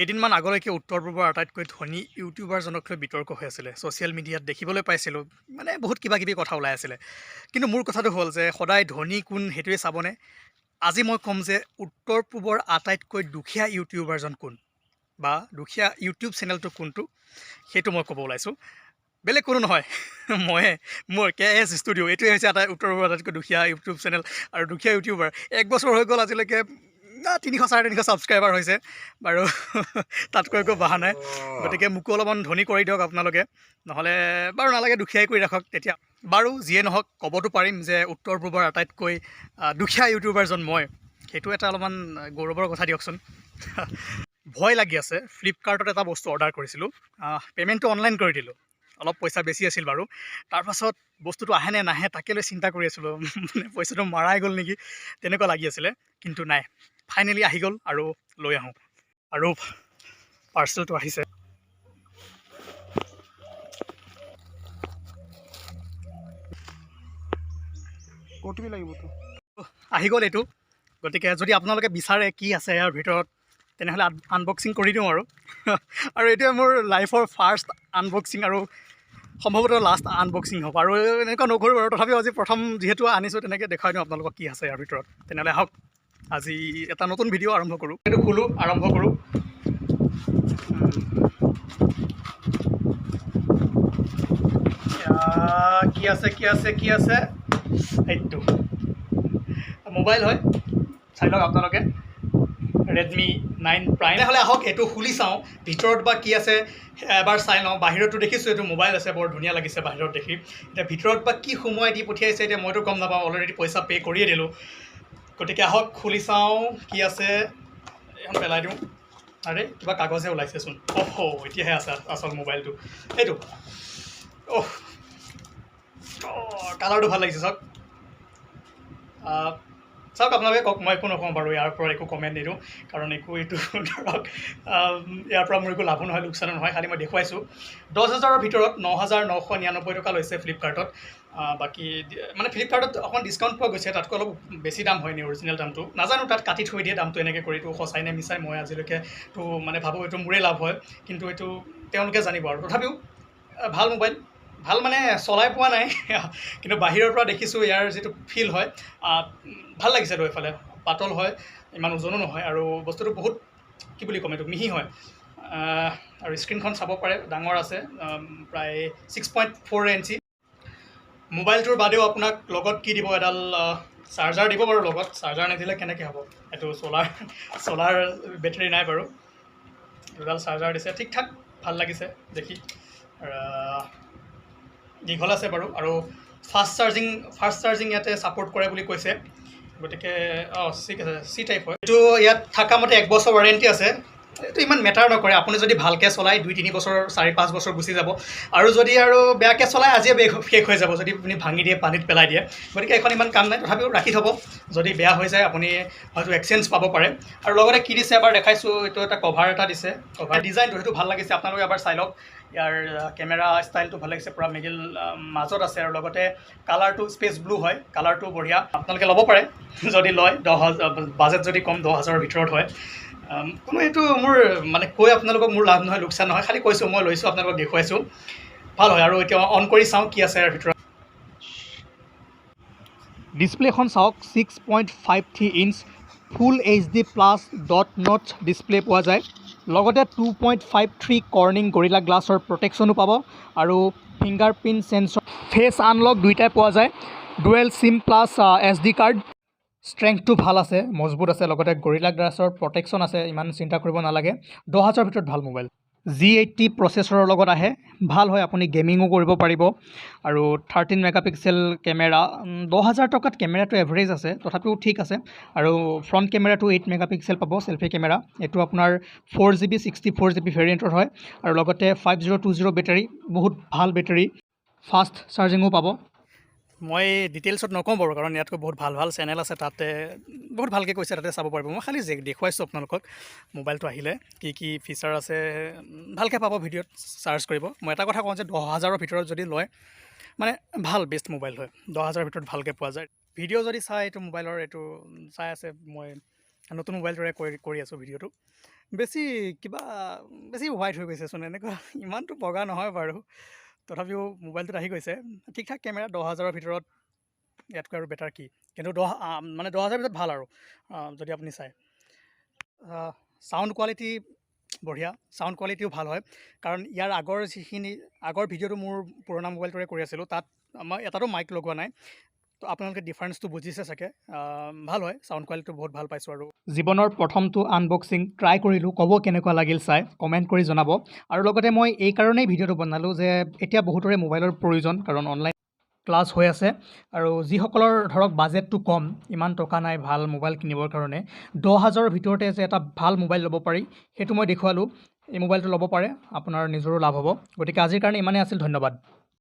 এদিনমান আগলৈকে উত্তৰ পূৰ্বৰ আটাইতকৈ ধনী ইউটিউবাৰজনক লৈ বিতৰ্ক হৈ আছিলে। ছ'চিয়েল মিডিয়াত দেখিবলৈ পাইছিলোঁ, মানে বহুত কিবা-কিবি কথা ওলাই আছিলে। কিন্তু মোৰ কথাটো হ'ল যে সদায় ধনী কোন সেইটোৱে চাবনে? আজি মই ক'ম যে উত্তৰ পূবৰ আটাইতকৈ দুখীয়া ইউটিউবাৰজন কোন? বা দুখীয়া ইউটিউব চেনেলটো কোনটো? সেইটো মই ক'ব ওলাইছোঁ। বেলেগ কোনো নহয়, ময়ে, মোৰ KS ষ্টুডিঅ'। এইটোৱে হৈছে উত্তৰ পূবৰ আটাইতকৈ দুখীয়া ইউটিউব চেনেল আৰু দুখীয়া ইউটিউবাৰ। 1 বছৰ হৈ গ'ল আজিলৈকে 300-350 ছাবস্ক্ৰাইবাৰ হৈছে বাৰু। তাতকৈ একো বঢ়া নাই, গতিকে মোকো অলপমান ধনী কৰি দিয়ক আপোনালোকে, নহ'লে বাৰু নালাগে, দুখীয়াই কৰি ৰাখক তেতিয়া। বাৰু যিয়ে নহওক, ক'বতো পাৰিম যে উত্তৰ পূবৰ আটাইতকৈ দুখীয়া ইউটিউবাৰজন মই। সেইটো এটা অলপমান গৌৰৱৰ কথা দিয়কচোন। ভয় লাগি আছে। ফ্লিপকাৰ্টত এটা বস্তু অৰ্ডাৰ কৰিছিলোঁ, পে'মেণ্টটো অনলাইন কৰি দিলোঁ। অলপ পইচা বেছি আছিল বাৰু। তাৰপাছত বস্তুটো আহে নে নাহে তাকে লৈ চিন্তা কৰি আছিলোঁ। মানে পইচাটো মাৰাই গ'ল নেকি তেনেকুৱা লাগি আছিলে, কিন্তু নাই, ফাইনেলি আহি গ'ল আৰু লৈ আহোঁ। আৰু পাৰ্চেলটো আহিছে। OTP লাগিবতো। আহি গ'ল এইটো। গতিকে যদি আপোনালোকে বিচাৰে কি আছে ইয়াৰ ভিতৰত, তেনেহ'লে আনবক্সিং কৰি দিওঁ আৰু। আৰু এইটোৱে মোৰ লাইফৰ ফাৰ্ষ্ট আনবক্সিং আৰু সম্ভৱতঃ লাষ্ট আনবক্সিং হ'ব। আৰু এনেকুৱা নকৰোঁ বাৰু, তথাপিও আজি প্ৰথম যিহেতু আনিছোঁ তেনেকৈ দেখুৱাই দিওঁ আপোনালোকক কি আছে ইয়াৰ ভিতৰত। তেনেহ'লে আহক, আজি এটা নতুন ভিডিঅ' আৰম্ভ কৰোঁ। এইটো খোলোঁ, আৰম্ভ কৰোঁ। কি আছে এইটো মোবাইল হয়, চাই লওক আপোনালোকে। Redmi 9 Prime। তেনেহ'লে আহক এইটো খুলি চাওঁ, ভিতৰত বা কি আছে এবাৰ চাই লওঁ। বাহিৰতো দেখিছোঁ এইটো মোবাইল আছে, বৰ ধুনীয়া লাগিছে বাহিৰত দেখি। এতিয়া ভিতৰত বা কি সোমোৱাই দি পঠিয়াইছে, এতিয়া মইতো গম নাপাওঁ, অলৰেডি পইচা পে' কৰিয়ে দিলোঁ। গতিকে আহক খুলি চাওঁ কি আছে। এখন পেলাই দিওঁ। আৰে কিবা কাগজহে ওলাইছেচোন। এতিয়াহে আছে আচল মোবাইলটো। এইটো কালাৰটো ভাল লাগিছে চাওক। চাওক আপোনালোকে কওক, মই একো নকওঁ বাৰু, ইয়াৰ পৰা একো কমেণ্ট নিদিওঁ, কাৰণ এইটো ধৰক ইয়াৰ পৰা মোৰ একো লাভো নহয়, লোকচানো নহয়, খালি মই দেখুৱাইছোঁ। 10,000ৰ ভিতৰত 9,999 টকা লৈছে ফ্লিপকাৰ্টত। বাকী মানে ফ্লিপকাৰ্টত অকণ ডিছকাউণ্ট পোৱা গৈছে, তাতকৈ অলপ বেছি দাম হয় নি অৰিজিনেল দামটো, নাজানো, তাত কাটি থৈ দিয়ে দামটো এনেকৈ কৰি। এইটো সঁচাই নে মিছাই মই আজিলৈকেতো মানে ভাবোঁ এইটো মোৰেই লাভ হয়, কিন্তু এইটো তেওঁলোকে জানিব। আৰু তথাপিও ভাল মোবাইল, ভাল মানে চলাই পোৱা নাই, কিন্তু বাহিৰৰ পৰা দেখিছোঁ ইয়াৰ যিটো ফিল হয়, ভাল লাগিছে। লৈ ফালে পাতল হয়, ইমান ওজনো নহয়, আৰু বস্তুটো বহুত কি বুলি ক'ম, এইটো মিহি হয়। আৰু স্ক্ৰীণখন চাব পাৰে, ডাঙৰ আছে, প্ৰায় 6.4 ইঞ্চি। মোবাইলটোৰ বাদেও আপোনাক লগত কি দিব, এডাল চাৰ্জাৰ দিব বাৰু লগত। চাৰ্জাৰ নিদিলে কেনেকৈ হ'ব, এইটো চলাৰ বেটেৰী নাই বাৰু। দুডাল চাৰ্জাৰ দিছে, ঠিক ঠাক, ভাল লাগিছে দেখি। দীঘল আছে বাৰু, আৰু ফাষ্ট চাৰ্জিং ইয়াতে ছাপোৰ্ট কৰে বুলি কৈছে। গতিকে ঠিক আছে, চি টাইপ হয় এইটো। ইয়াত থকা মতে 1 বছৰ ৱাৰেণ্টি আছে। এইটো ইমান মেটাৰ নকৰে, আপুনি যদি ভালকৈ চলায় 2-3 বছৰ, 4-5 বছৰ গুচি যাব। আৰু যদি আৰু বেয়াকৈ চলায় আজিয়ে শেষ হৈ যাব, যদি আপুনি ভাঙি দিয়ে, পানীত পেলাই দিয়ে। গতিকে এখন ইমান কাম নাই, তথাপিও ৰাখি থ'ব। যদি বেয়া হৈ যায় আপুনি হয়তো এক্সচেঞ্জ পাব পাৰে। আৰু লগতে কি দিছে এবাৰ দেখাইছোঁ, এইটো এটা কভাৰ এটা দিছে। কভাৰ ডিজাইনটো সেইটো ভাল লাগিছে, আপোনালোকে এবাৰ চাই লওক। ইয়াৰ কেমেৰা ষ্টাইলটো ভাল লাগিছে, পূৰা মিডিল মাজত আছে। আৰু লগতে কালাৰটো স্পেচ ব্লু হয়, কালাৰটো বঢ়িয়া, আপোনালোকে ল'ব পাৰে যদি লয়। 10,000 বাজেট যদি কম, 10,000ৰ ভিতৰত হয়। কোনো এইটো মোৰ মানে কৈ আপোনালোকক মোৰ লাভ নহয়, লোকচান নহয়, খালি কৈছোঁ, মই লৈছোঁ, আপোনালোকক দেখুৱাইছোঁ, ভাল হয়। আৰু এতিয়া অন কৰি চাওঁ কি আছে ইয়াৰ ভিতৰত। ডিছপ্লেখন চাওক, 6.53 ইঞ্চ ফুল HD+ ডট নটচ ডিছপ্লে পোৱা যায়। লগতে 2.53 কৰ্নিং গৰিলা গ্লাছৰ প্ৰটেকশ্যনো পাব, আৰু finger print sensor, face unlock দুইটাই পোৱা যায়। Dual SIM plus SD card. ষ্ট্ৰেংথটো ভাল আছে, মজবুত আছে, লগতে গৰিলা গ্লাছৰ প্ৰটেকশ্যন আছে, ইমান চিন্তা কৰিব নালাগে। 10,000ৰ ভিতৰত ভাল মোবাইল। G80 প্ৰচেছৰৰ লগত আহে, ভাল হয়, আপুনি গেমিঙো কৰিব পাৰিব। আৰু 13 মেগাপিক্সেল কেমেৰা। 10,000 টকাত কেমেৰাটো এভাৰেজ আছে, তথাপিও ঠিক আছে। আৰু ফ্ৰণ্ট কেমেৰাটো 8 মেগাপিক্সেল পাব, ছেল্ফি কেমেৰা। এইটো আপোনাৰ 4GB 64GB ভেৰিয়েণ্টৰ হয়। আৰু লগতে 5020 বেটাৰী, বহুত ভাল বেটাৰী, ফাষ্ট চাৰ্জিঙো পাব। মই ডিটেইলছত নকওঁ বাৰু, কাৰণ ইয়াতকৈ বহুত ভাল ভাল চেনেল আছে, তাতে বহুত ভালকৈ কৈছে, তাতে চাব পাৰিব। মই খালি দেখুৱাইছোঁ আপোনালোকক মোবাইলটো আহিলে কি কি ফিচাৰ আছে, ভালকৈ পাব, ভিডিঅ'ত চাৰ্চ কৰিব। মই এটা কথা কওঁ যে 10,000ৰ ভিতৰত যদি লয়, মানে ভাল বেষ্ট মোবাইল হয়। 10,000ৰ ভিতৰত ভালকৈ পোৱা যায়। ভিডিঅ' যদি চাই, এইটো মোবাইলৰ এইটো চাই আছে, মই নতুন মোবাইলটোৰে কৰি আছোঁ ভিডিঅ'টো। বেছি কিবা বেছি হোৱাইট হৈ গৈছেচোন এনেকুৱা ইমানটো বগা নহয় বাৰু তথাপিও মোবাইলটোত আহি গৈছে ঠিক ঠাক কেমেৰা 10,000ৰ ভিতৰত ইয়াতকৈ আৰু বেটাৰ কি কিন্তু মানে 10,000 ভিতৰত ভাল আৰু যদি আপুনি চায় চাউণ্ড কোৱালিটি বঢ়িয়া চাউণ্ড কোৱালিটিও ভাল হয় কাৰণ ইয়াৰ আগৰ ভিডিঅ'টো মোৰ পুৰণা মোবাইলটোৰে কৰি আছিলোঁ তাত মই এটাতো মাইক লগোৱা নাই তো আপোনালোকে ডিফাৰেঞ্চটো বুজিছে চাগে ভাল হয় চাউণ্ড কোৱালিটিটো বহুত ভাল পাইছোঁ আৰু জীৱনৰ প্ৰথমটো আনবক্সিং ট্ৰাই কৰিলোঁ ক'ব কেনেকুৱা লাগিল চাই কমেণ্ট কৰি জনাব আৰু লগতে মই এই কাৰণেই ভিডিঅ'টো বনালোঁ যে এতিয়া বহুতৰে মোবাইলৰ প্ৰয়োজন কাৰণ অনলাইন ক্লাছ হৈ আছে আৰু যিসকলৰ ধৰক বাজেটটো কম ইমান টকা নাই ভাল মোবাইল কিনিবৰ কাৰণে 10,000ৰ ভিতৰতে যে এটা ভাল মোবাইল ল'ব পাৰি সেইটো মই দেখুৱালোঁ এই মোবাইলটো ল'ব পাৰে আপোনাৰ নিজৰো লাভ হ'ব গতিকে আজিৰ কাৰণে ইমানেই আছিল ধন্যবাদ